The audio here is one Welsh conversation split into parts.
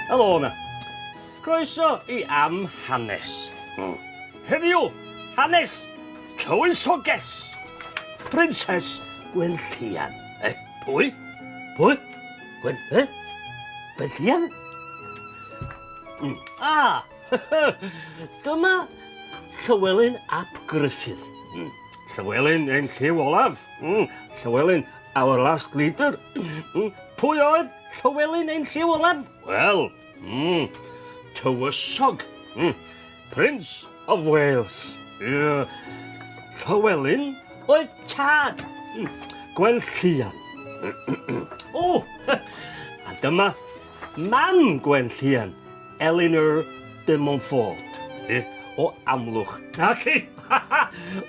Helo na. Croeso I am hanes. Heddiw, hanes Dywysoges Princess Gwenllian. Pwy? Pwy? Gwenllian? Dyma Llywelyn ap Griffith. Llywelyn ein lliw olaf. Llywelyn, our last leader. Pwy oedd Llywelyn ein lliw olaf? Wel, Dywysog, Prince of Wales. Llywelyn oedd tad Gwenllian. A dyma mam Gwenllian, Eleanor de Montfort. O Amlwch. Naci,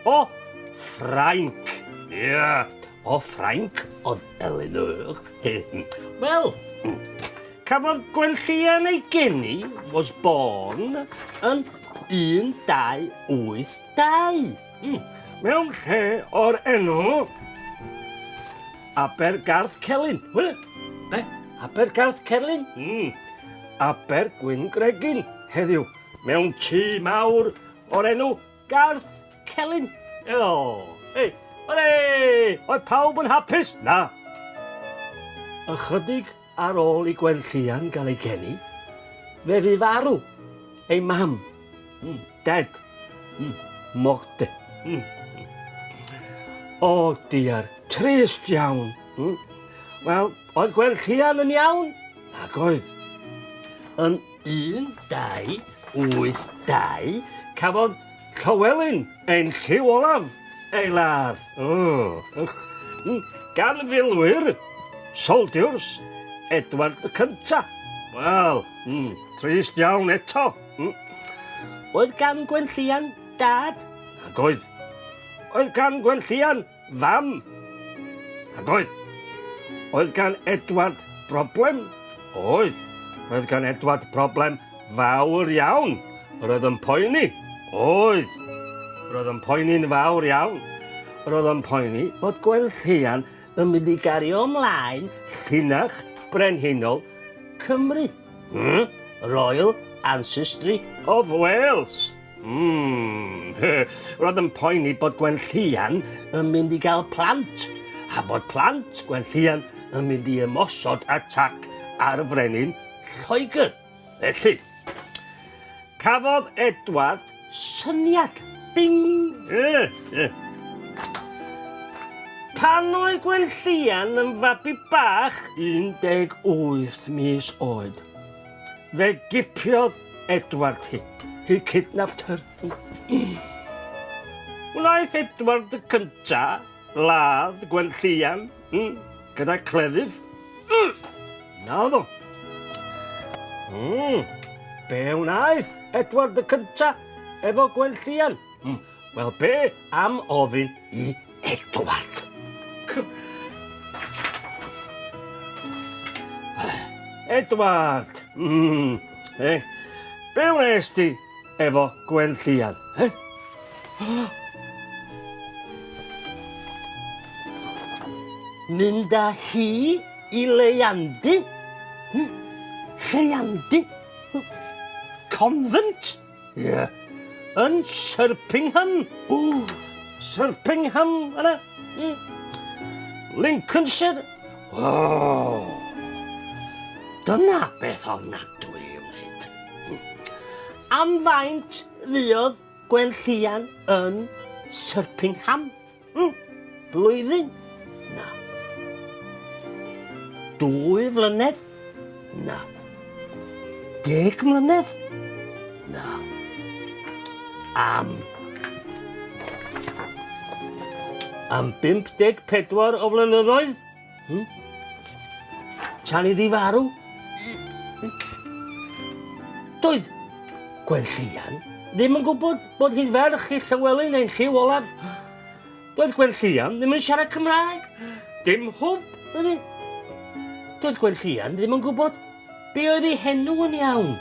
o Ffrainc. O Ffrainc oedd Eleanor. Wel, cafodd Gwenllian ei geni was born yn 1282. Mewn lle o'r enw Abergarth Celyn. Be? Abergarth Celyn? Aber Gwyngregin heddiw. Mewn tŷ mawr o'r enw Garth Celyn. Oedd pawb yn hapus? Na. Ychydig ar ôl I Gwenllian gael ei geni, fe fu farw, ei mam, dead, morte. O diar, trist iawn. Wel, oedd Gwenllian yn iawn? Ac oedd. Yn 1282, cafodd Llywelyn ein lliw olaf ei ladd. Gan filwyr, soldiwrs, Edward y Cynta. Wel, trist iawn eto. Oedd gan Gwenllian dad? Ac oedd. Oedd gan Gwenllian fam? Ac oedd. Oedd gan Edward broblem? Oedd. Oedd gan Edward broblem fawr iawn. Roedd yn poeni? Oedd. Roedd yn poeni'n fawr iawn. Roedd yn poeni bod Gwenllian yn mynd I gario ymlaen llinach brenhinol Cymru. Royal Ancestry of Wales. Roedd yn poeni bod Gwenllian yn mynd I gael plant. A bod plant Gwenllian yn mynd I ymosod atac ar y frenin Lloegr. Felly, cafodd Edward syniad. Bing! Pan oedd Gwenllian yn fabi bach 18 mis oed, fe gipiodd Edward hi. He kidnapped her. Wnaeth Edward y Cynta ladd Gwenllian gyda cleddyf. Naddo. Be wnaeth Edward y Cynta efo Gwenllian? Wel, be am ofyn I Edward? Edward, be wnes ti efo Gwenllian? Mynd â hi I Leiandi? Leiandi? Convent? Yn Syrpingham? Syrpingham, yna? Lincolnshire? Dyna beth ofnadwy I wneud. Am faint fuodd Gwenllian yn Syrpingham? Blwyddyn? Na. 2 flynedd? Na. 10 mlynedd? Na. Am 54 o flynyddoedd? Tan iddi farw? Doedd Gwenllian ddim yn gwybod bod hi'n ferch I Llywelyn ein lliw olaf. Doedd Gwenllian ddim yn siarad Cymraeg. Dim hwb, ydy. Doedd Gwenllian ddim yn gwybod be oedd ei henw yn iawn.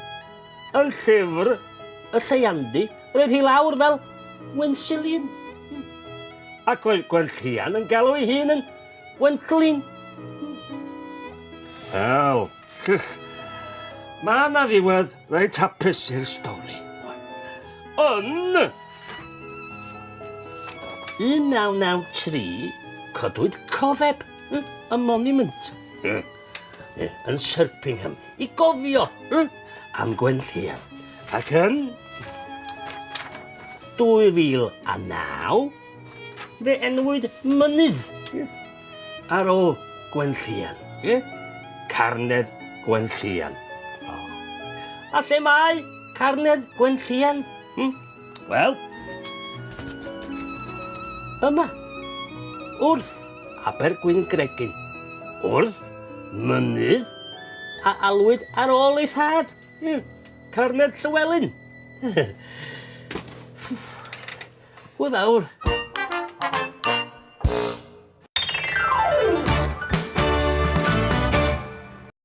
Yn llyfr y Lleiandi, roedd hi lawr fel Wencilian. Ac oedd Gwenllian yn galw ei hun yn Wentlin. Wel, Mae yna ddiwedd reit hapus i'r stori. Yn 1993, codwyd cofeb y monument yn Syrpingham i gofio am Gwenllian. Ac yn 2009, fe enwyd mynydd ar ôl Gwenllian. Carnedd Gwenllian. A lle mae carnedd Gwenllian? Wel, yma, wrth Abergwyngregyn, wrth mynydd a alwyd ar ôl ei thad. Carnedd Llywelyn. Wel nawr,